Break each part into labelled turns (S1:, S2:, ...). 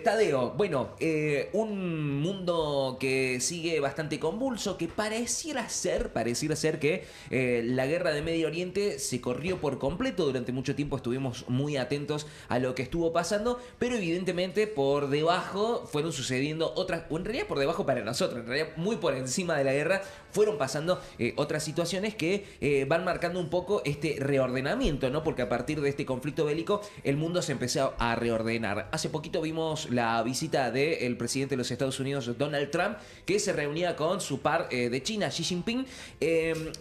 S1: Tadeo, bueno, un mundo que sigue bastante convulso, que pareciera ser que la guerra de Medio Oriente se corrió por completo. Durante mucho tiempo estuvimos muy atentos a lo que estuvo pasando, pero evidentemente por debajo fueron sucediendo otras, o en realidad por debajo para nosotros, en realidad muy por encima de la guerra, fueron pasando otras situaciones que van marcando un poco este reordenamiento, ¿no? Porque a partir de este conflicto bélico el mundo se empezó a reordenar. Hace poquito vimos la visita del presidente de los Estados Unidos, Donald Trump, que se reunía con su par de China, Xi Jinping.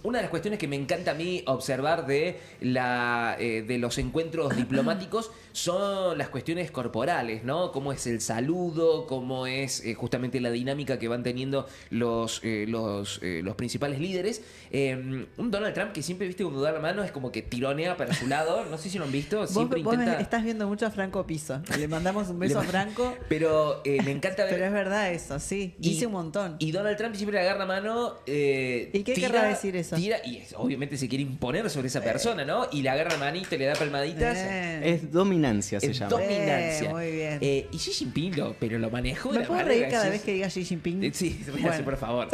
S1: Una de las cuestiones que me encanta a mí observar de los encuentros diplomáticos son las cuestiones corporales, ¿no? Cómo es el saludo, cómo es justamente la dinámica que van teniendo los principales líderes. Un Donald Trump que siempre, viste, cuando da la mano es como que tironea para su lado. No sé si lo han visto. Siempre
S2: Vos
S1: intenta...
S2: estás viendo mucho a Franco Piso. Le mandamos un beso a Franco.
S1: Pero me encanta ver...
S2: Pero es verdad eso, sí. Dice un montón.
S1: Y Donald Trump siempre le agarra la mano.
S2: ¿Y qué querrá decir eso?
S1: Obviamente se quiere imponer sobre esa persona, ¿no? Y le agarra la manito y le da palmaditas.
S3: Es dominancia, se llama.
S1: Dominancia.
S2: Muy bien.
S1: Y Xi Jinping pero lo manejó de
S2: ¿Me
S1: la
S2: puedo
S1: manera
S2: reír cada
S1: que
S2: vez que diga Xi Jinping?
S1: Sí,
S2: Bueno.
S1: por favor.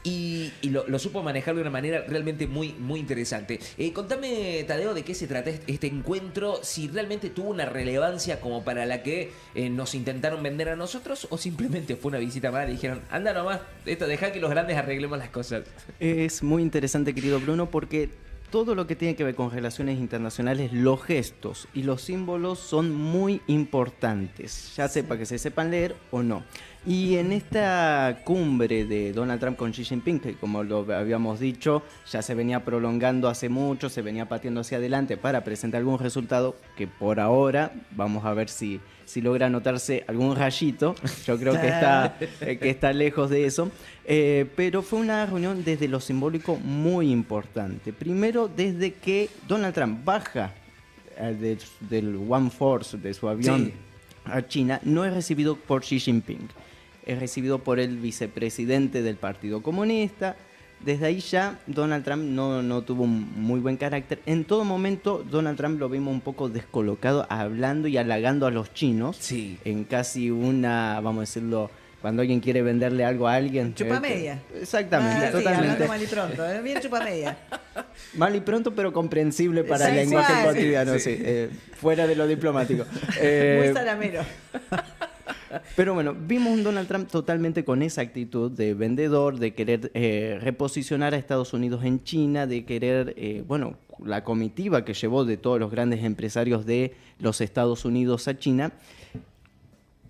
S1: Y lo supo manejar de una manera realmente muy, muy interesante. Contame, Tadeo, de qué se trata este encuentro, si realmente tuvo una relevancia como para la que nos intentaron vender a nosotros, o simplemente fue una visita más y dijeron, anda nomás, deja que los grandes arreglemos las cosas.
S3: Es muy interesante, querido Bruno, porque todo lo que tiene que ver con relaciones internacionales, los gestos y los símbolos son muy importantes, ya sepa que se sepan leer o no. Y en esta cumbre de Donald Trump con Xi Jinping, que como lo habíamos dicho, ya se venía prolongando hace mucho, se venía pateando hacia adelante para presentar algún resultado que por ahora vamos a ver si logra notarse algún rayito. Yo creo que está lejos de eso. Pero fue una reunión desde lo simbólico muy importante. Primero, desde que Donald Trump baja del One Force, de su avión,
S1: sí,
S3: a China, no es recibido por Xi Jinping. Es recibido por el vicepresidente del Partido Comunista. Desde ahí ya Donald Trump no tuvo un muy buen carácter. En todo momento Donald Trump lo vimos un poco descolocado, hablando y halagando a los chinos.
S1: Sí.
S3: En casi una, vamos a decirlo, cuando alguien quiere venderle algo a alguien.
S2: Chupamedia.
S3: Exactamente,
S2: Sí,
S3: totalmente.
S2: hablando mal y pronto. Bien chupamedia.
S3: Mal y pronto, pero comprensible para el
S2: Sí,
S3: lenguaje
S2: sí.
S3: cotidiano, sí. Fuera de lo diplomático.
S2: Muy salamero.
S3: Pero bueno, vimos un Donald Trump totalmente con esa actitud de vendedor, de querer reposicionar a Estados Unidos en China, de querer, la comitiva que llevó de todos los grandes empresarios de los Estados Unidos a China.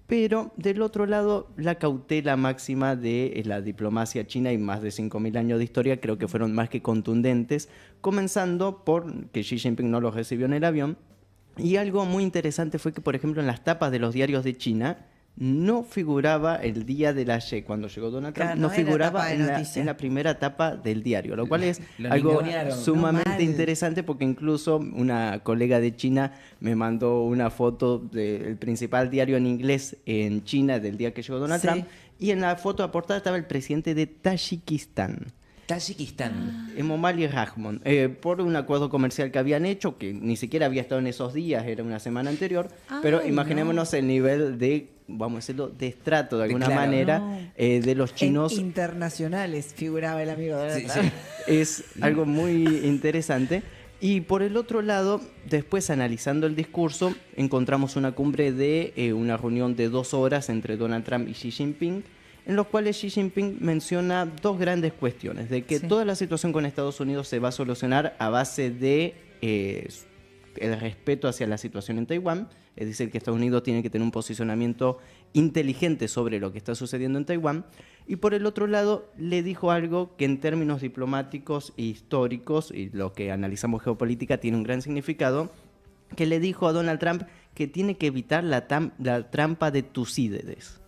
S3: Pero del otro lado, la cautela máxima de la diplomacia china y más de 5.000 años de historia creo que fueron más que contundentes, comenzando por que Xi Jinping no los recibió en el avión. Y algo muy interesante fue que, por ejemplo, en las tapas de los diarios de China no figuraba el día de la Ye. Cuando llegó Donald Trump,
S2: Claro,
S3: no
S2: no era
S3: figuraba
S2: tapa de noticia.
S3: en la primera tapa del diario, lo cual es
S1: Lo
S3: algo
S1: ningunearon.
S3: sumamente
S2: No, mal.
S3: interesante, porque incluso una colega de China me mandó una foto del principal diario en inglés en China del día que llegó Donald
S2: Sí.
S3: Trump, y en la foto a portada estaba el presidente de Tayikistán.
S1: Tayikistán.
S3: Emomali Rahmon, por un acuerdo comercial que habían hecho, que ni siquiera había estado en esos días, era una semana anterior, pero
S2: Ay,
S3: imaginémonos el nivel de, vamos a decirlo, de estrato de alguna
S1: claro.
S3: manera
S2: No.
S3: de los chinos.
S2: En internacionales figuraba el amigo de
S1: Sí,
S2: Trump.
S1: sí.
S3: Es algo muy interesante. Y por el otro lado, después analizando el discurso, encontramos una cumbre de una reunión de 2 horas entre Donald Trump y Xi Jinping, en los cuales Xi Jinping menciona dos grandes cuestiones: de que
S2: Sí.
S3: toda la situación con Estados Unidos se va a solucionar a base de el respeto hacia la situación en Taiwán, es decir, que Estados Unidos tiene que tener un posicionamiento inteligente sobre lo que está sucediendo en Taiwán. Y por el otro lado, le dijo algo que en términos diplomáticos e históricos, y lo que analizamos geopolítica, tiene un gran significado, que le dijo a Donald Trump que tiene que evitar la trampa de Tucídides.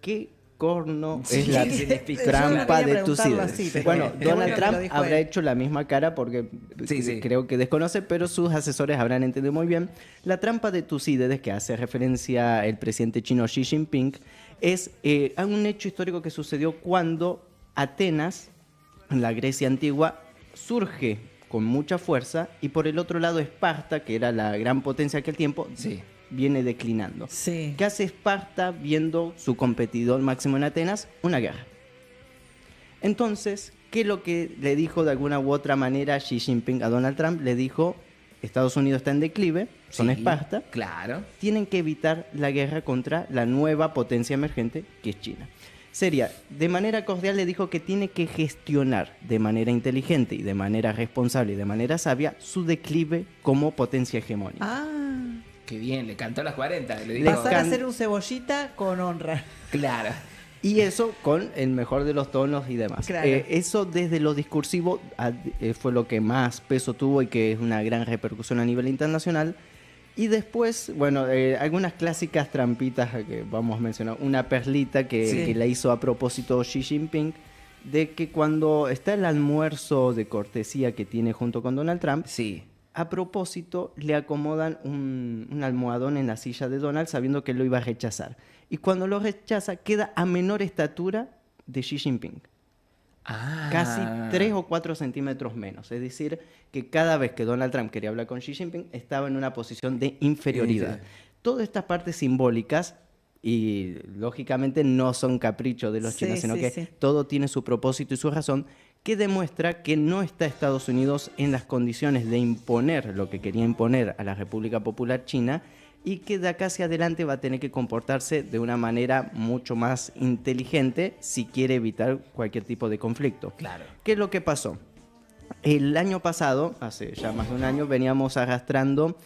S3: ¿Qué corno
S1: Sí,
S3: es la
S1: ¿qué significa?
S3: trampa
S2: Yo quería
S3: de
S2: preguntarlo
S3: Tucídides?
S2: así, pero
S3: Bueno,
S2: qué bueno
S3: Donald
S2: que lo
S3: Trump
S2: dijo
S3: habrá
S2: él.
S3: hecho la misma cara porque
S1: Sí.
S3: creo que desconoce, pero sus asesores habrán entendido muy bien. La trampa de Tucídides, que hace referencia el presidente chino Xi Jinping, es a un hecho histórico que sucedió cuando Atenas, en la Grecia antigua, surge con mucha fuerza, y por el otro lado Esparta, que era la gran potencia de aquel tiempo,
S1: Sí.
S3: viene declinando.
S2: Sí.
S3: ¿Qué hace Esparta viendo su competidor máximo en Atenas? Una guerra. Entonces, ¿qué es lo que le dijo de alguna u otra manera Xi Jinping a Donald Trump? Le dijo, Estados Unidos está en declive, son
S1: Sí,
S3: Esparta,
S1: Claro.
S3: tienen que evitar la guerra contra la nueva potencia emergente que es China. Sería, de manera cordial le dijo que tiene que gestionar de manera inteligente y de manera responsable y de manera sabia su declive como potencia hegemónica.
S2: Ah,
S1: Qué bien, le cantó a las 40. Le digo,
S2: pasar a
S3: can-
S2: ser un cebollita con honra.
S1: claro.
S3: Y eso con el mejor de los tonos y demás.
S2: Claro.
S3: Eso desde lo discursivo fue lo que más peso tuvo y que es una gran repercusión a nivel internacional. Y después, bueno, algunas clásicas trampitas que vamos a mencionar. Una perlita
S2: Sí.
S3: que la hizo a propósito Xi Jinping, de que cuando está el almuerzo de cortesía que tiene junto con Donald Trump,
S1: Sí.
S3: a propósito le acomodan un almohadón en la silla de Donald sabiendo que lo iba a rechazar. Y cuando lo rechaza, queda a menor estatura de Xi Jinping.
S1: Ah.
S3: Casi 3 o 4 centímetros menos. Es decir, que cada vez que Donald Trump quería hablar con Xi Jinping, estaba en una posición de inferioridad. Todas estas partes simbólicas, y lógicamente no son caprichos de los
S2: Sí,
S3: chinos, sino
S2: sí,
S3: que
S2: sí.
S3: todo tiene su propósito y su razón, que demuestra que no está Estados Unidos en las condiciones de imponer lo que quería imponer a la República Popular China, y que de acá hacia adelante va a tener que comportarse de una manera mucho más inteligente si quiere evitar cualquier tipo de conflicto.
S1: Claro.
S3: ¿Qué es lo que pasó? El año pasado, hace ya más de un año, veníamos arrastrando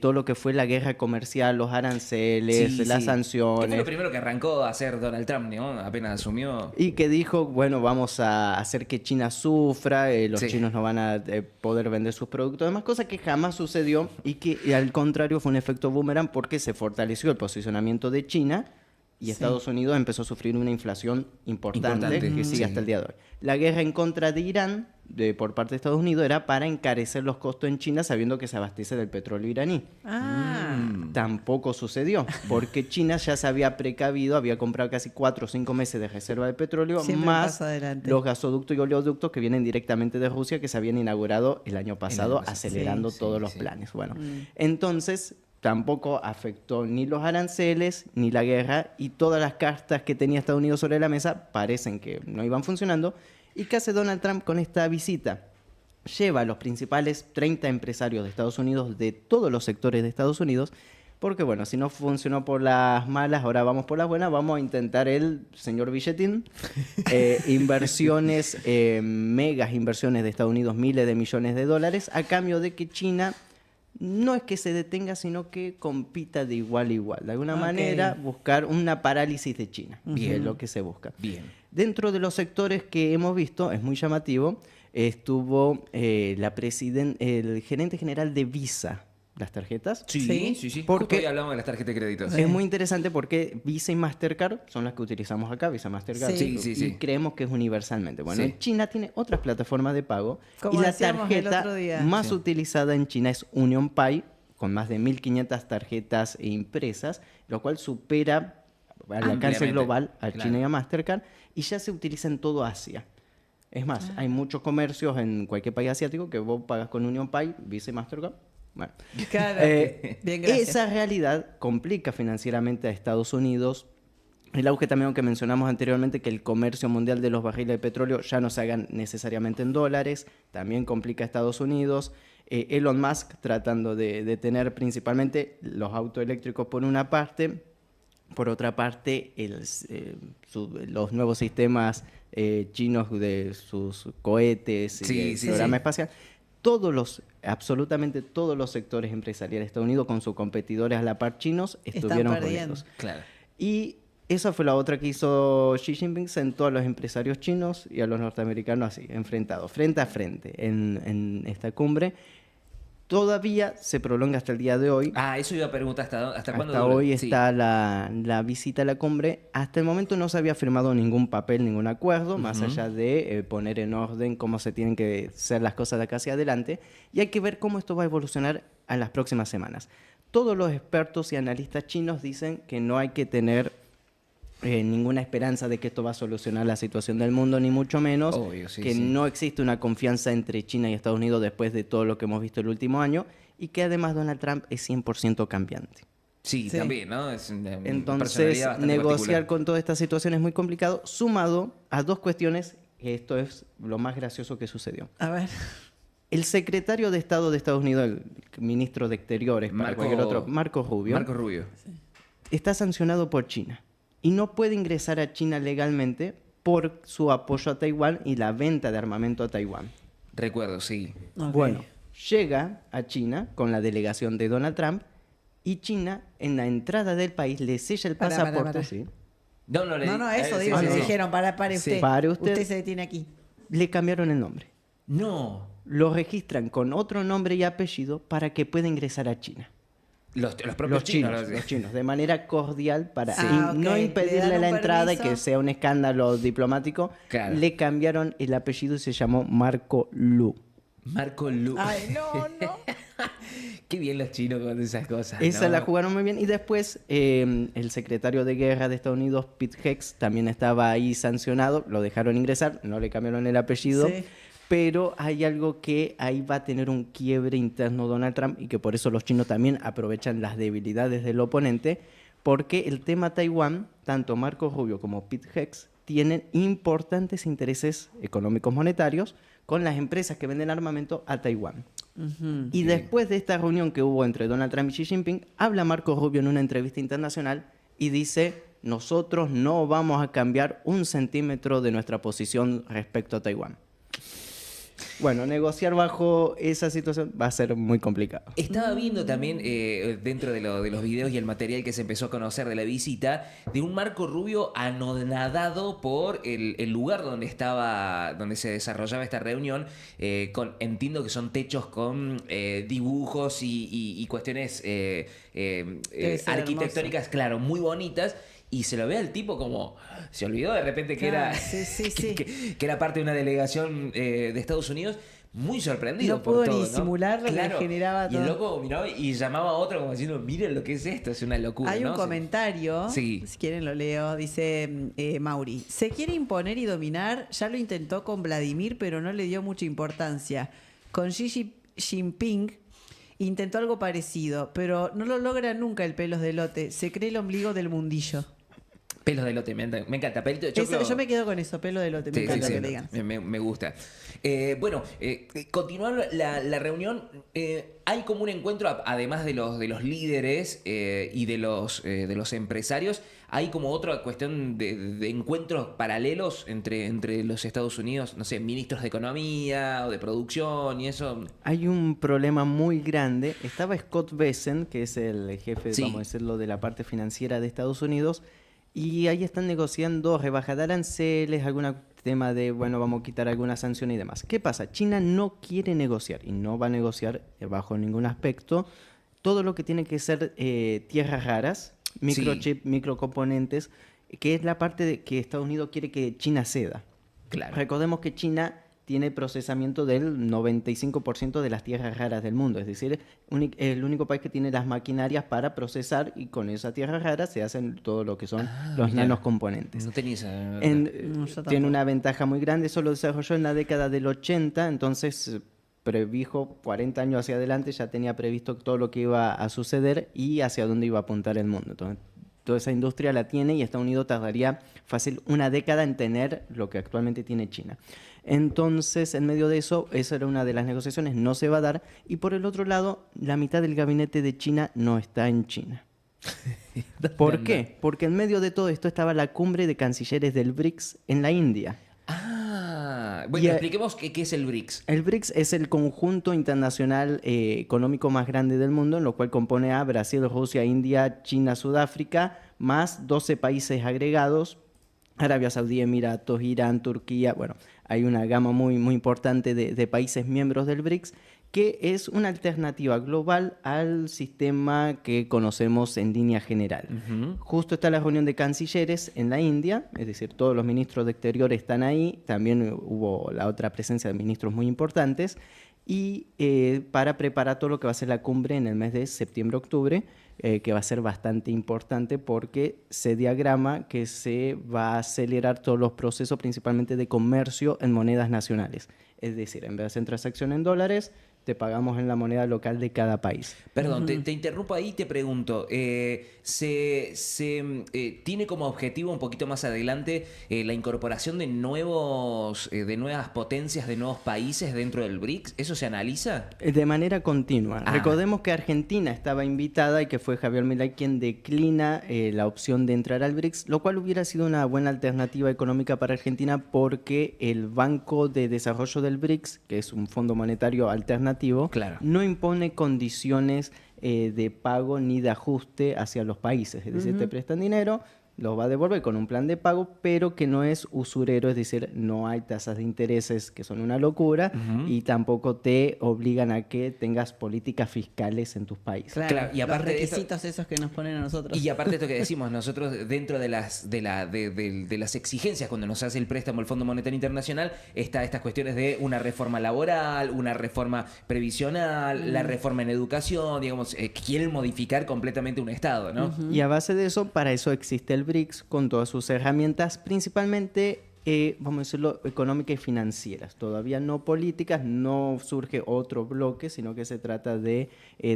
S3: todo lo que fue la guerra comercial, los aranceles,
S1: Sí,
S3: las
S1: sí.
S3: sanciones.
S1: Que fue lo primero que arrancó a hacer Donald Trump, ¿no? Apenas asumió.
S3: Y que dijo, bueno, vamos a hacer que China sufra, los
S1: Sí.
S3: chinos no van a poder vender sus productos, demás, cosa que jamás sucedió y que al contrario fue un efecto boomerang porque se fortaleció el posicionamiento de China y
S2: Sí.
S3: Estados Unidos empezó a sufrir una inflación importante,
S1: Importante,
S3: que sigue
S1: sí.
S3: hasta el día de hoy. La guerra en contra de Irán por parte de Estados Unidos era para encarecer los costos en China sabiendo que se abastece del petróleo iraní.
S2: Ah,
S3: Tampoco sucedió, porque China ya se había precavido, había comprado casi 4 o 5 meses de reserva de petróleo,
S2: Siempre
S3: más
S2: pasa adelante.
S3: los gasoductos y oleoductos que vienen directamente de Rusia, que se habían inaugurado el año pasado,
S1: pasado.
S3: acelerando
S1: Sí,
S3: todos
S1: sí,
S3: los
S1: sí.
S3: planes. Bueno, entonces tampoco afectó ni los aranceles, ni la guerra, y todas las cartas que tenía Estados Unidos sobre la mesa parecen que no iban funcionando. ¿Y qué hace Donald Trump con esta visita? Lleva a los principales 30 empresarios de Estados Unidos, de todos los sectores de Estados Unidos, porque bueno, si no funcionó por las malas, ahora vamos por las buenas, vamos a intentar el señor Billetín, inversiones, megas inversiones de Estados Unidos, miles de millones de dólares, a cambio de que China no es que se detenga, sino que compita de igual a igual. De alguna
S2: Ok.
S3: manera, buscar una parálisis de China,
S1: Bien.
S3: es lo que se busca.
S1: Bien.
S3: Dentro de los sectores que hemos visto, es muy llamativo, estuvo el gerente general de Visa, las tarjetas.
S1: Sí,
S2: Sí.
S1: sí, sí.
S3: Porque-
S1: Justo hoy hablamos de las tarjetas de crédito.
S3: Es muy interesante porque Visa y Mastercard son las que utilizamos acá, Visa, Mastercard.
S2: Sí.
S1: Sí, sí,
S3: y
S1: sí.
S3: creemos que es universalmente. Bueno,
S1: Sí.
S3: China tiene otras plataformas de pago
S2: Como
S3: y la
S2: decíamos el
S3: tarjeta
S2: otro día.
S3: más
S1: Sí.
S3: utilizada en China es Union Pay, con más de 1.500 tarjetas impresas, lo cual supera al alcance
S1: Ampliamente.
S3: global a
S1: Claro.
S3: China y a Mastercard, y ya se utiliza en todo Asia. Es más, hay muchos comercios en cualquier país asiático que vos pagas con Union Pay, Visa y Mastercard. Bueno,
S2: claro. Bien, gracias.
S3: esa realidad complica financieramente a Estados Unidos. El auge también que mencionamos anteriormente, que el comercio mundial de los barriles de petróleo ya no se hagan necesariamente en dólares, también complica a Estados Unidos. Elon Musk tratando de tener principalmente los autos eléctricos por una parte, por otra parte los nuevos sistemas chinos de sus cohetes
S1: Sí,
S3: y el
S1: sí,
S3: programa
S1: sí.
S3: espacial. Absolutamente todos los sectores empresariales de Estados Unidos con sus competidores a la par chinos estuvieron
S2: perdiendo.
S3: jodidos.
S1: Claro.
S3: Y esa fue la otra que hizo Xi Jinping, sentó a los empresarios chinos y a los norteamericanos así, enfrentados, frente a frente en esta cumbre. Todavía se prolonga hasta el día de hoy.
S1: Ah, eso iba a preguntar hasta cuándo
S3: Hasta
S1: dura?
S3: hoy
S1: Sí.
S3: está la visita a la cumbre. Hasta el momento no se había firmado ningún papel, ningún acuerdo, más allá de poner en orden cómo se tienen que hacer las cosas de acá hacia adelante. Y hay que ver cómo esto va a evolucionar en las próximas semanas. Todos los expertos y analistas chinos dicen que no hay que tener ninguna esperanza de que esto va a solucionar la situación del mundo, ni mucho menos.
S1: Obvio, sí,
S3: que
S1: sí.
S3: no existe una confianza entre China y Estados Unidos después de todo lo que hemos visto el último año, y que además Donald Trump es 100% cambiante.
S1: Sí,
S2: Sí.
S1: también, ¿no? Es una
S3: Entonces,
S1: personalidad bastante
S3: negociar
S1: particular.
S3: con toda esta situación es muy complicado, sumado a dos cuestiones, que esto es lo más gracioso que sucedió.
S2: A ver.
S3: El secretario de Estado de Estados Unidos, el ministro de Exteriores, para cualquier otro, Marco Rubio,
S1: Marco Rubio.
S3: está sancionado por China y no puede ingresar a China legalmente por su apoyo a Taiwán y la venta de armamento a Taiwán.
S1: Recuerdo, sí.
S2: Ok.
S3: Bueno, llega a China con la delegación de Donald Trump y China en la entrada del país le sella el
S2: Pará,
S3: pasaporte.
S2: pará.
S3: ¿Sí?
S1: No, no,
S2: No, eso digo,
S3: sí,
S2: le
S3: sí.
S2: dijeron, pare
S3: Sí.
S2: usted.
S3: Pare usted.
S2: Se detiene aquí.
S3: Le cambiaron el nombre.
S1: No.
S3: Lo registran con otro nombre y apellido para que pueda ingresar a China.
S1: Los propios
S3: Los chinos, de manera cordial para
S2: Sí. Ah, ok.
S3: no
S2: Le
S3: impedirle
S2: dan
S3: la
S2: un
S3: entrada y
S2: permiso.
S3: que sea un escándalo diplomático.
S1: Claro.
S3: Le cambiaron el apellido y se llamó Marco Lu.
S1: Marco Lu.
S2: Ay, no.
S1: Qué bien los chinos con esas cosas.
S3: Esa
S1: ¿no?
S3: la jugaron muy bien. Y después el secretario de Guerra de Estados Unidos, Pete Hex, también estaba ahí sancionado. Lo dejaron ingresar, no le cambiaron el apellido.
S2: Sí.
S3: Pero hay algo que ahí va a tener un quiebre interno Donald Trump y que por eso los chinos también aprovechan las debilidades del oponente, porque el tema Taiwán, tanto Marco Rubio como Pete Hex, tienen importantes intereses económicos monetarios con las empresas que venden armamento a Taiwán. Y después de esta reunión que hubo entre Donald Trump y Xi Jinping, habla Marco Rubio en una entrevista internacional y dice: nosotros no vamos a cambiar un centímetro de nuestra posición respecto a Taiwán. Bueno, negociar bajo esa situación va a ser muy complicado.
S1: Estaba viendo también, dentro de los videos y el material que se empezó a conocer de la visita, de un Marco Rubio anonadado por el lugar donde se desarrollaba esta reunión. Entiendo que son techos con dibujos y cuestiones
S2: Debe ser
S1: arquitectónicas, claro, muy bonitas. Y se lo ve al tipo como... Se olvidó de repente que
S2: Claro,
S1: era
S2: sí.
S1: que era parte de una delegación de Estados Unidos. Muy sorprendido
S2: No
S1: por
S2: pudo
S1: todo,
S2: ni
S1: ¿no?
S2: disimular lo que le generaba
S1: Y el
S2: todo.
S1: loco miraba y llamaba a otro como diciendo: miren lo que es esto, es una locura.
S2: Hay un
S1: ¿no?
S2: comentario,
S1: Sí.
S2: si quieren lo leo, dice Mauri. Se quiere imponer y dominar, ya lo intentó con Vladimir, pero no le dio mucha importancia. Con Xi Jinping intentó algo parecido, pero no lo logra nunca el pelos de lote. Se cree el ombligo del mundillo.
S1: Pelos de lote, me encanta. Pelito de choclo.
S2: Yo me quedo con eso, pelo de lote, me
S1: Sí,
S2: encanta
S1: sí,
S2: que
S1: sí,
S2: le digan.
S1: me gusta. Bueno, continuando la reunión, hay como un encuentro, además de los líderes y de los empresarios, hay como otra cuestión de encuentros paralelos entre los Estados Unidos, no sé, ministros de economía o de producción y eso.
S3: Hay un problema muy grande. Estaba Scott Bessent, que es el jefe,
S1: Sí.
S3: vamos a decirlo, de la parte financiera de Estados Unidos, y ahí están negociando rebaja de aranceles, algún tema de, bueno, vamos a quitar alguna sanción y demás. ¿Qué pasa? China no quiere negociar y no va a negociar bajo ningún aspecto todo lo que tiene que ser tierras raras, microchip, microcomponentes, que es la parte de que Estados Unidos quiere que China ceda.
S1: Claro.
S3: Recordemos que China tiene procesamiento del 95% de las tierras raras del mundo, es decir, el único país que tiene las maquinarias para procesar, y con esas tierras raras se hacen todo lo que son los
S1: mirá.
S3: nanocomponentes.
S1: No tenía esa...
S2: No, yo tampoco.
S3: Tiene una ventaja muy grande, eso lo desarrolló en la década del 80, entonces predijo 40 años hacia adelante, ya tenía previsto todo lo que iba a suceder y hacia dónde iba a apuntar el mundo. Entonces, toda esa industria la tiene y Estados Unidos tardaría fácil una década en tener lo que actualmente tiene China. Entonces, en medio de eso, esa era una de las negociaciones, no se va a dar. Y por el otro lado, la mitad del gabinete de China no está en China. ¿Por qué? Porque en medio de todo esto estaba la cumbre de cancilleres del BRICS en la India.
S1: Bueno,
S3: Y,
S1: expliquemos qué es el BRICS.
S3: El BRICS es el conjunto internacional económico más grande del mundo, en lo cual compone a Brasil, Rusia, India, China, Sudáfrica, más 12 países agregados, Arabia Saudí, Emiratos, Irán, Turquía. Bueno, hay una gama muy, muy importante de países miembros del BRICS, que es una alternativa global al sistema que conocemos en línea general. Justo está la reunión de cancilleres en la India, es decir, todos los ministros de Exterior están ahí, también hubo la otra presencia de ministros muy importantes, y para preparar todo lo que va a ser la cumbre en el mes de septiembre-octubre, que va a ser bastante importante porque se diagrama que se va a acelerar todos los procesos, principalmente de comercio en monedas nacionales. Es decir, en vez de hacer transacción en dólares, te pagamos en la moneda local de cada país.
S1: Perdón, te interrumpo ahí y te pregunto, ¿tiene como objetivo un poquito más adelante la incorporación de nuevas potencias, de nuevos países dentro del BRICS? ¿Eso se analiza?
S3: De manera continua.
S1: Ah.
S3: Recordemos que Argentina estaba invitada y que fue Javier Milei quien declina la opción de entrar al BRICS, lo cual hubiera sido una buena alternativa económica para Argentina porque el Banco de Desarrollo del BRICS, que es un fondo monetario alternativo,
S1: Claro.
S3: no impone condiciones de pago ni de ajuste hacia los países. Es decir, te prestan dinero, los va a devolver con un plan de pago, pero que no es usurero, es decir, no hay tasas de intereses que son una locura y tampoco te obligan a que tengas políticas fiscales en tus países.
S1: Claro, y aparte
S2: los
S1: de esto-
S2: requisitos esos que nos ponen a nosotros.
S1: Y aparte de esto que decimos, nosotros dentro de las exigencias cuando nos hace el préstamo el Fondo Monetario Internacional, está estas cuestiones de una reforma laboral, una reforma previsional, la reforma en educación, digamos, que quieren modificar completamente un Estado, ¿no?
S3: Y a base de eso, para eso existe el BRICS con todas sus herramientas, principalmente, vamos a decirlo, económicas y financieras. Todavía no políticas, no surge otro bloque, sino que se trata de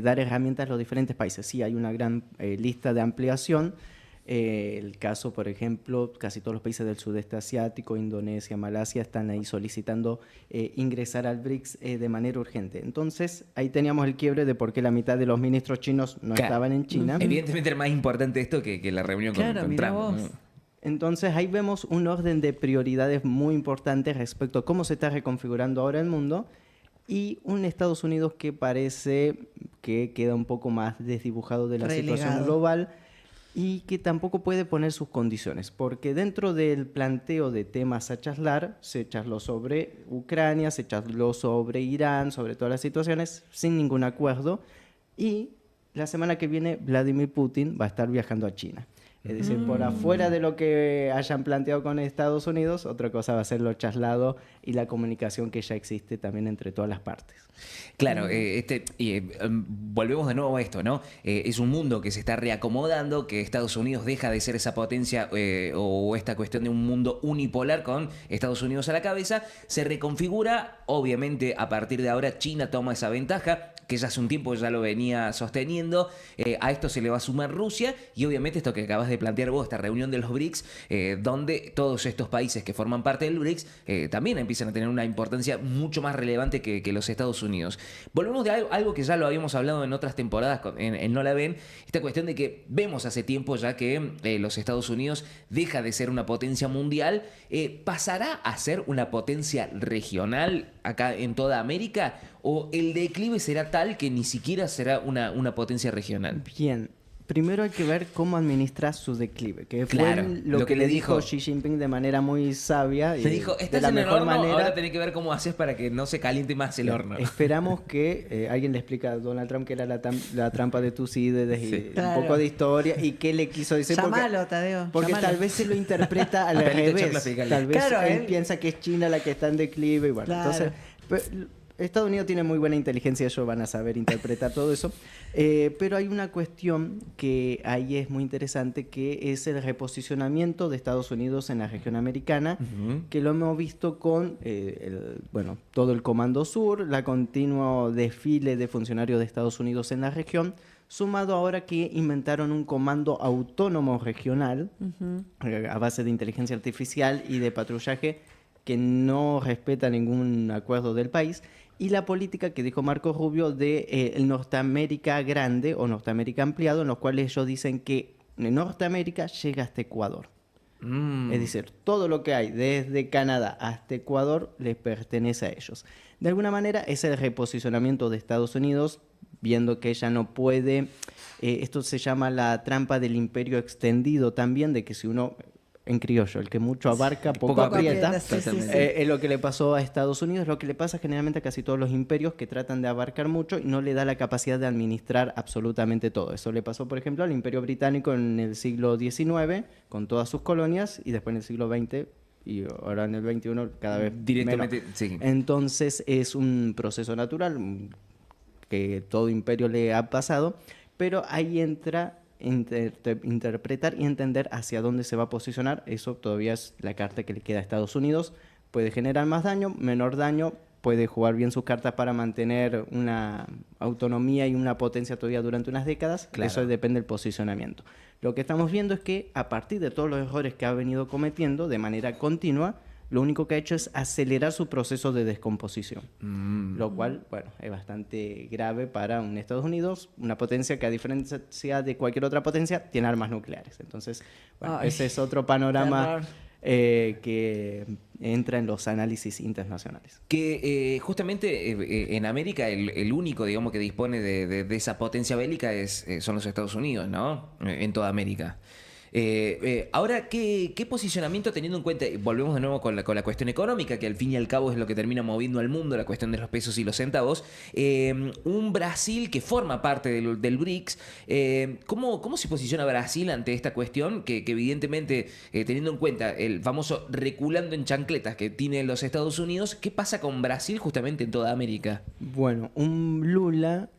S3: dar herramientas a los diferentes países. Sí, hay una gran lista de ampliación. El caso, por ejemplo, casi todos los países del sudeste asiático, Indonesia, Malasia, están ahí solicitando ingresar al BRICS de manera urgente. Entonces, ahí teníamos el quiebre de por qué la mitad de los ministros chinos no
S1: Claro.
S3: estaban en China.
S1: Evidentemente era más importante esto que la reunión
S2: Claro,
S1: con
S2: mirá
S1: Trump,
S2: vos.
S1: ¿no?
S3: Entonces ahí vemos un orden de prioridades muy importantes respecto a cómo se está reconfigurando ahora el mundo y un Estados Unidos que parece que queda un poco más desdibujado de la situación
S2: Relegado.
S3: global y que tampoco puede poner sus condiciones, porque dentro del planteo de temas a charlar, se charló sobre Ucrania, se charló sobre Irán, sobre todas las situaciones, sin ningún acuerdo, y la semana que viene Vladimir Putin va a estar viajando a China. Es decir, por afuera de lo que hayan planteado con Estados Unidos, otra cosa va a ser lo traslado y la comunicación que ya existe también entre todas las partes.
S1: Claro, volvemos de nuevo a esto, ¿no? Es un mundo que se está reacomodando, que Estados Unidos deja de ser esa potencia o esta cuestión de un mundo unipolar con Estados Unidos a la cabeza, se reconfigura, obviamente a partir de ahora China toma esa ventaja, que ya hace un tiempo ya lo venía sosteniendo, a esto se le va a sumar Rusia y obviamente esto que acabas de plantear vos, esta reunión de los BRICS, donde todos estos países que forman parte del BRICS también empiezan a tener una importancia mucho más relevante que los Estados Unidos. Volvemos de algo que ya lo habíamos hablado en otras temporadas en No la ven, esta cuestión de que vemos hace tiempo ya que los Estados Unidos deja de ser una potencia mundial, pasará a ser una potencia regional acá en toda América, o el declive será tal que ni siquiera será una potencia regional.
S3: Bien, primero hay que ver cómo administra su declive, que fue
S1: Claro,
S3: lo que le dijo Xi Jinping de manera muy sabia.
S1: Te dijo,
S3: de
S1: estás
S3: la
S1: en el
S3: mejor
S1: horno,
S3: manera.
S1: ahora tenés que ver cómo haces para que no se caliente más el horno.
S3: Esperamos que alguien le explique a Donald Trump que era la trampa de Tucídides
S1: Sí.
S3: y
S2: Claro.
S3: un poco de historia y qué le quiso decir.
S2: Llamalo, Tadeo.
S3: Porque
S2: llamalo.
S3: tal vez se lo interpreta al
S1: Pelito
S3: revés.
S1: choclo,
S3: Tal vez
S2: Claro,
S3: él
S2: él-
S3: piensa que es China la que está en declive y bueno,
S2: Claro.
S3: entonces Estados Unidos tiene muy buena inteligencia, ellos van a saber interpretar todo eso. Pero hay una cuestión que ahí es muy interesante, que es el reposicionamiento de Estados Unidos en la región americana, que lo hemos visto con todo el Comando Sur, la continuo desfile de funcionarios de Estados Unidos en la región, sumado ahora que inventaron un comando autónomo regional a base de inteligencia artificial y de patrullaje que no respeta ningún acuerdo del país, y la política que dijo Marco Rubio de el Norteamérica grande o Norteamérica ampliado, en los cuales ellos dicen que Norteamérica llega hasta Ecuador. Es decir, todo lo que hay desde Canadá hasta Ecuador les pertenece a ellos. De alguna manera es el reposicionamiento de Estados Unidos, viendo que ella no puede, esto se llama la trampa del imperio extendido también, de que si uno, en criollo, el que mucho abarca, poco aprieta.
S2: sí, sí, sí.
S3: Es lo que le pasó a Estados Unidos, lo que le pasa generalmente a casi todos los imperios que tratan de abarcar mucho y no le da la capacidad de administrar absolutamente todo. Eso le pasó, por ejemplo, al Imperio Británico en el siglo XIX, con todas sus colonias, y después en el siglo XX, y ahora en el XXI cada vez
S1: Directamente,
S3: menos.
S1: sí.
S3: Entonces es un proceso natural que todo imperio le ha pasado, pero ahí entra interpretar y entender hacia dónde se va a posicionar. Eso todavía es la carta que le queda a Estados Unidos. Puede generar más daño, menor daño, puede jugar bien sus cartas para mantener una autonomía y una potencia todavía durante unas décadas.
S1: Claro.
S3: Eso depende del posicionamiento. Lo que estamos viendo es que a partir de todos los errores que ha venido cometiendo de manera continua, lo único que ha hecho es acelerar su proceso de descomposición. Lo cual, bueno, es bastante grave para un Estados Unidos, una potencia que a diferencia de cualquier otra potencia, tiene armas nucleares. Entonces, bueno,
S2: Ay,
S3: ese es otro panorama
S2: terror.
S3: que entra en los análisis internacionales.
S1: Que justamente en América el único, digamos, que dispone de esa potencia bélica son los Estados Unidos, ¿no? En toda América. Ahora, ¿qué posicionamiento teniendo en cuenta? Volvemos de nuevo con la cuestión económica, que al fin y al cabo es lo que termina moviendo al mundo, la cuestión de los pesos y los centavos. Un Brasil que forma parte del BRICS, ¿cómo se posiciona Brasil ante esta cuestión? Que evidentemente, teniendo en cuenta el famoso reculando en chancletas que tiene los Estados Unidos, ¿qué pasa con Brasil justamente en toda América?
S3: Bueno, un Lula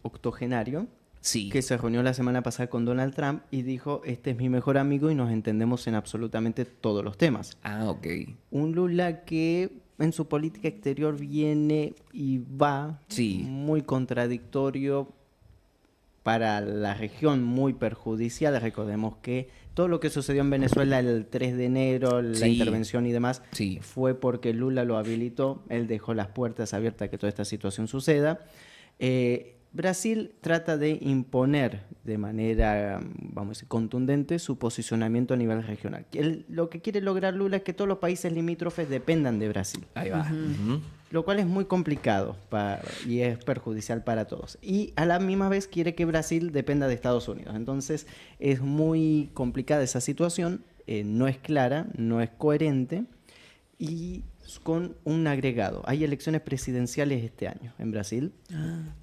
S3: octogenario,
S1: Sí.
S3: que se reunió la semana pasada con Donald Trump y dijo, este es mi mejor amigo y nos entendemos en absolutamente todos los temas.
S1: Ah, ok.
S3: Un Lula que en su política exterior viene y va,
S1: Sí.
S3: muy contradictorio, para la región muy perjudicial. Recordemos que todo lo que sucedió en Venezuela el 3 de enero, la
S1: Sí.
S3: intervención y demás,
S1: Sí.
S3: fue porque Lula lo habilitó, él dejó las puertas abiertas a que toda esta situación suceda. Brasil trata de imponer de manera, vamos a decir, contundente su posicionamiento a nivel regional. Lo que quiere lograr Lula es que todos los países limítrofes dependan de Brasil,
S1: Ahí va. Ujú.
S3: lo cual es muy complicado y es perjudicial para todos. Y a la misma vez quiere que Brasil dependa de Estados Unidos. Entonces es muy complicada esa situación, no es clara, no es coherente y con un agregado. Hay elecciones presidenciales este año en Brasil.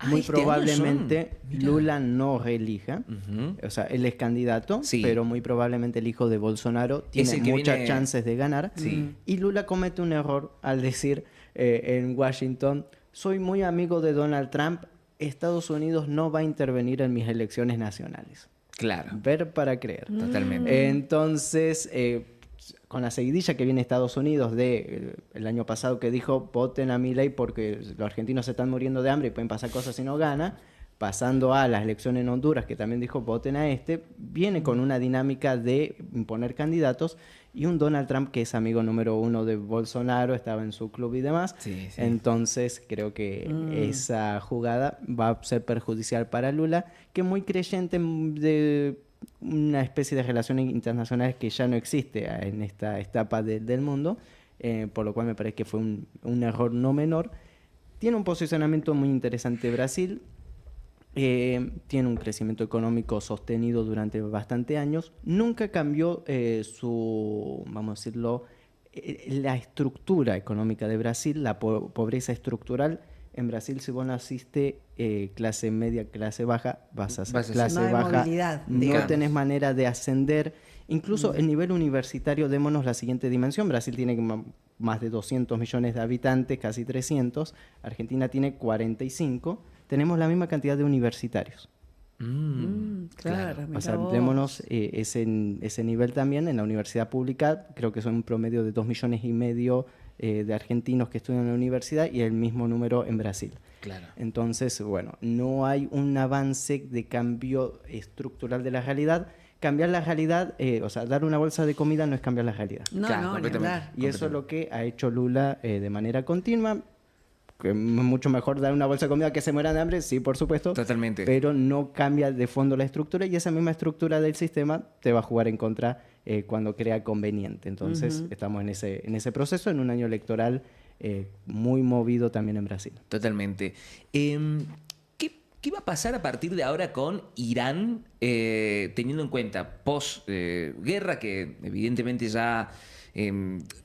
S3: Muy
S1: este año
S3: probablemente
S1: son. Mirá.
S3: Lula no reelija.
S1: Ujú.
S3: O sea, él es candidato,
S1: Sí.
S3: pero muy probablemente el hijo de Bolsonaro tiene
S1: el que
S3: muchas
S1: viene-
S3: chances de ganar.
S1: Sí.
S3: Y Lula comete un error al decir en Washington, soy muy amigo de Donald Trump, Estados Unidos no va a intervenir en mis elecciones nacionales.
S1: Claro.
S3: Ver para creer.
S1: Totalmente.
S3: Entonces, con la seguidilla que viene Estados Unidos el año pasado que dijo voten a Milei porque los argentinos se están muriendo de hambre y pueden pasar cosas si no gana, pasando a las elecciones en Honduras que también dijo voten a viene con una dinámica de imponer candidatos y un Donald Trump que es amigo número 1 de Bolsonaro, estaba en su club y demás.
S1: Sí, sí.
S3: Entonces creo que esa jugada va a ser perjudicial para Lula, que muy creyente de una especie de relaciones internacionales que ya no existe en esta etapa del mundo, por lo cual me parece que fue un error no menor. Tiene un posicionamiento muy interesante Brasil, tiene un crecimiento económico sostenido durante bastante años, nunca cambió vamos a decirlo, la estructura económica de Brasil, la pobreza estructural. En Brasil, si vos naciste clase media, clase baja, vas a ser
S1: Vas a ser-
S3: clase
S2: No hay
S3: baja.
S2: movilidad,
S3: No
S2: digamos.
S3: tenés manera de ascender. Incluso el nivel universitario, démonos la siguiente dimensión. Brasil tiene más de 200 millones de habitantes, casi 300. Argentina tiene 45. Tenemos la misma cantidad de universitarios.
S2: Claro,
S3: O
S2: mirá
S3: sea,
S2: vos.
S3: démonos ese nivel también en la universidad pública. Creo que son un promedio de 2,5 millones de argentinos que estudian en la universidad y el mismo número en Brasil.
S1: Claro.
S3: Entonces, bueno, no hay un avance de cambio estructural de la realidad. Cambiar la realidad, o sea, dar una bolsa de comida no es cambiar la realidad.
S2: No,
S1: Claro,
S2: no, ni
S1: completamente.
S2: hablar.
S3: Y eso es lo que ha hecho Lula de manera continua. Que es mucho mejor dar una bolsa de comida que se mueran de hambre, sí, por supuesto.
S1: Totalmente.
S3: Pero no cambia de fondo la estructura y esa misma estructura del sistema te va a jugar en contra cuando crea conveniente. Entonces, estamos en ese proceso, en un año electoral muy movido también en Brasil.
S1: Totalmente. ¿Qué va a pasar a partir de ahora con Irán, teniendo en cuenta post-guerra, que evidentemente ya,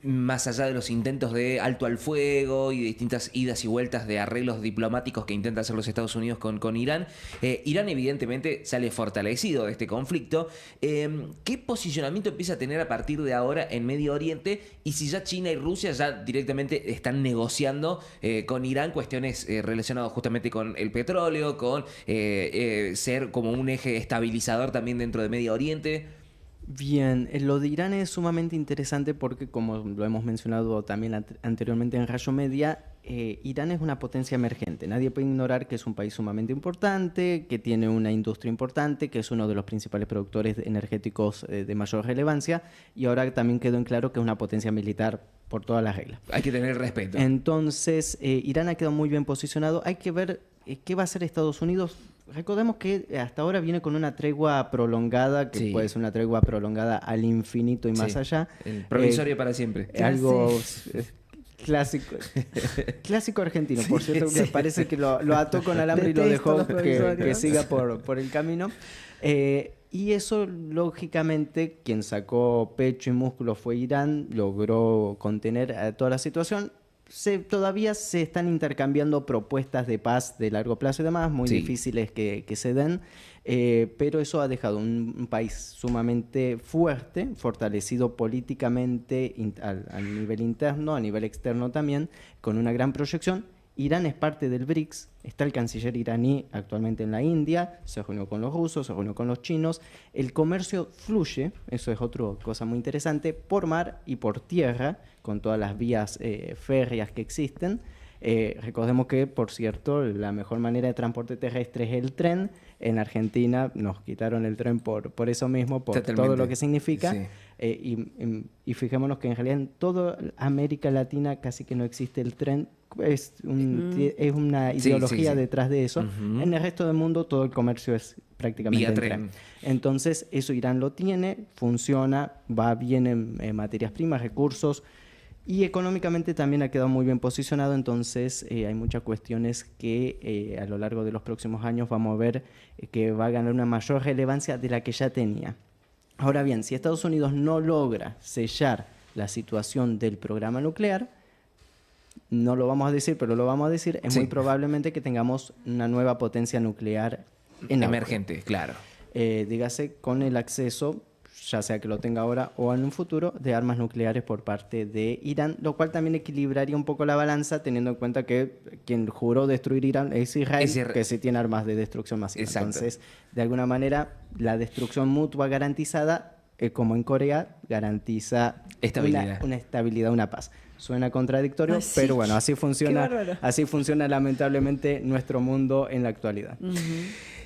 S1: más allá de los intentos de alto al fuego y de distintas idas y vueltas de arreglos diplomáticos que intenta hacer los Estados Unidos con Irán, Irán evidentemente sale fortalecido de este conflicto. ¿Qué posicionamiento empieza a tener a partir de ahora en Medio Oriente? Y si ya China y Rusia ya directamente están negociando con Irán cuestiones relacionadas justamente con el petróleo, con ser como un eje estabilizador también dentro de Medio Oriente.
S3: Bien, lo de Irán es sumamente interesante porque, como lo hemos mencionado también anteriormente en Rayo Media, Irán es una potencia emergente. Nadie puede ignorar que es un país sumamente importante, que tiene una industria importante, que es uno de los principales productores energéticos de mayor relevancia, y ahora también quedó en claro que es una potencia militar por todas las reglas.
S1: Hay que tener respeto.
S3: Entonces, Irán ha quedado muy bien posicionado. Hay que ver qué va a hacer Estados Unidos. Recordemos que hasta ahora viene con una tregua prolongada, que
S1: Sí.
S3: puede ser una tregua prolongada al infinito y más
S1: Sí,
S3: allá.
S1: el provisorio para siempre.
S3: Algo clásico, clásico argentino, por cierto, que parece que lo ató con alambre y lo
S2: Detesto
S3: dejó
S2: los
S3: que
S2: provisorios.
S3: siga por el camino. Y eso, lógicamente, quien sacó pecho y músculo fue Irán, logró contener toda la situación. Todavía se están intercambiando propuestas de paz de largo plazo y demás, muy
S1: Sí.
S3: difíciles que se den, pero eso ha dejado un país sumamente fuerte, fortalecido políticamente a nivel interno, a nivel externo también, con una gran proyección. Irán es parte del BRICS, está el canciller iraní actualmente en la India, se reunió con los rusos, se reunió con los chinos. El comercio fluye, eso es otra cosa muy interesante, por mar y por tierra, con todas las vías férreas que existen. Recordemos que, por cierto, la mejor manera de transporte terrestre es el tren. En Argentina nos quitaron el tren por eso mismo, por
S1: Totalmente.
S3: todo lo que significa.
S1: Sí.
S3: Y fijémonos que en realidad en toda América Latina casi que no existe el tren. Es una
S1: Sí,
S3: ideología
S1: sí, sí.
S3: detrás de eso.
S1: Ujú.
S3: En el resto del mundo todo el comercio es prácticamente
S1: Vía
S3: en
S1: tren.
S3: Entonces eso Irán lo tiene, funciona, va bien en materias primas, recursos, y económicamente también ha quedado muy bien posicionado. Entonces hay muchas cuestiones que a lo largo de los próximos años vamos a ver que va a ganar una mayor relevancia de la que ya tenía. Ahora bien, si Estados Unidos no logra sellar la situación del programa nuclear, no lo vamos a decir, pero lo vamos a decir, es
S1: Sí.
S3: muy probablemente que tengamos una nueva potencia nuclear en auge.
S1: Emergente, claro.
S3: Dígase, con el acceso, ya sea que lo tenga ahora o en un futuro, de armas nucleares por parte de Irán, lo cual también equilibraría un poco la balanza, teniendo en cuenta que quien juró destruir Irán es Israel, que sí tiene armas de destrucción masiva.
S1: Exacto.
S3: Entonces, de alguna manera, la destrucción mutua garantizada, como en Corea, garantiza
S1: Estabilidad.
S3: una estabilidad, una paz. Suena contradictorio,
S2: Ay, sí.
S3: pero bueno,
S2: Qué bárbaro.
S3: así funciona lamentablemente nuestro mundo en la actualidad.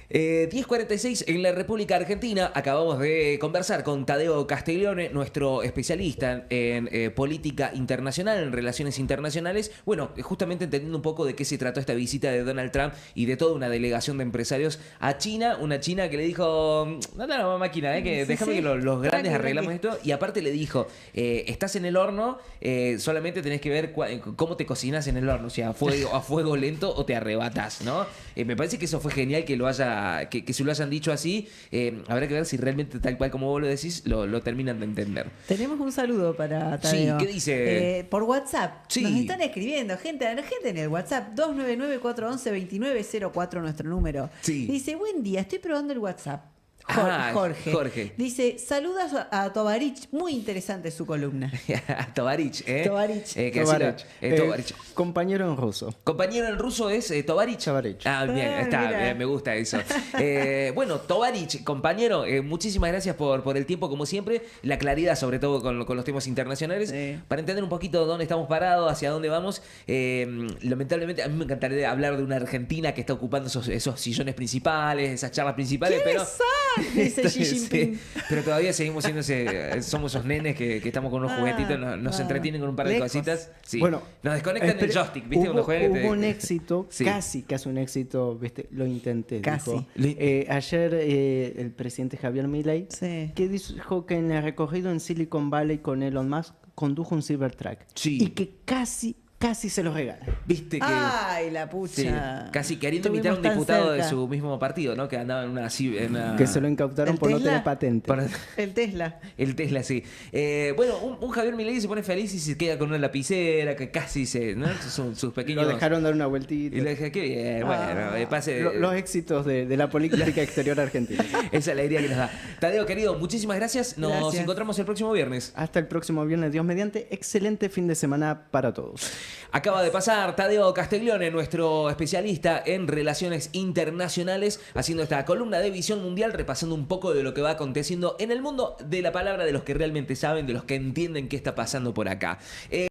S1: 10:46 en la República Argentina. Acabamos de conversar con Tadeo Castiglione, nuestro especialista en política internacional, en relaciones internacionales. Bueno, justamente entendiendo un poco de qué se trató esta visita de Donald Trump y de toda una delegación de empresarios a China. Una China que le dijo, no, máquina, que
S2: Sí,
S1: déjame
S2: sí.
S1: que los grandes
S2: Tranqui,
S1: arreglamos
S2: tranqui.
S1: esto. Y aparte le dijo, estás en el horno, solamente tenés que ver cómo te cocinas en el horno. O sea, a fuego lento o te arrebatás, ¿no? Me parece que eso fue genial que se lo hayan dicho así. Habrá que ver si realmente, tal cual como vos lo decís, lo terminan de entender.
S2: Tenemos un saludo para Tadeo.
S1: Sí, ¿qué dice?
S2: Por WhatsApp.
S1: Sí.
S2: Nos están escribiendo, gente en el WhatsApp. 299-411-2904, nuestro número.
S1: Sí.
S2: Dice, buen día, estoy probando el WhatsApp.
S1: Ah,
S2: Jorge.
S1: Jorge.
S2: Dice, saludas a Tovarich. Muy interesante su columna.
S1: Tovarich, ¿eh?
S2: Tovarich.
S1: Que así Tovarich.
S3: Compañero en ruso.
S1: Compañero en ruso es Tovarich.
S3: Tovarich.
S1: Ah, bien, está,
S2: mira.
S1: bien, me gusta eso. Bueno, Tovarich, compañero, muchísimas gracias por el tiempo, como siempre. La claridad, sobre todo con los temas internacionales.
S2: Sí.
S1: Para entender un poquito dónde estamos parados, hacia dónde vamos. Lamentablemente, a mí me encantaría hablar de una Argentina que está ocupando esos sillones principales, esas charlas principales, pero.
S2: Dice Xi Jinping.
S1: Sí, pero todavía seguimos siendo somos esos nenes que estamos con unos juguetitos, nos entretienen con un par de
S2: lejos.
S1: cositas. Sí.
S3: Bueno,
S1: nos desconectan del joystick, ¿viste?
S3: Hubo,
S1: Cuando juegan
S3: hubo un éxito,
S1: Sí.
S3: casi un éxito, ¿viste? Lo intenté,
S2: Casi.
S3: dijo. Ayer el presidente Javier Milei,
S2: Sí.
S3: que dijo que en el recorrido en Silicon Valley con Elon Musk condujo un Cybertruck.
S1: Sí.
S3: Y que casi se lo regala.
S1: Viste que.
S2: Ay, la
S1: Sí,
S2: pucha.
S1: casi queriendo
S2: Estuvimos
S1: imitar a un
S2: tan
S1: diputado de
S2: cerca.
S1: su mismo partido, ¿no? Que andaba en una.
S3: Que se lo incautaron
S2: ¿El
S3: por no
S2: Tesla?
S3: tener patente.
S1: Para-
S2: El Tesla.
S1: El Tesla, sí. Bueno, un Javier Milei se pone feliz y se queda con una lapicera que casi ¿no? Sus pequeños.
S3: Lo dejaron dar una
S1: Y
S3: vueltita.
S1: le dije, qué bien, bueno, pase.
S3: Los éxitos de la política exterior argentina.
S1: Esa es la alegría que nos da. Tadeo, querido, muchísimas gracias. Nos
S2: Gracias.
S1: encontramos el próximo viernes.
S3: Hasta el próximo viernes, Dios mediante. Excelente fin de semana para todos.
S1: Acaba de pasar Tadeo Castiglione, nuestro especialista en relaciones internacionales, haciendo esta columna de Visión Mundial, repasando un poco de lo que va aconteciendo en el mundo de la palabra, de los que realmente saben, de los que entienden qué está pasando por acá.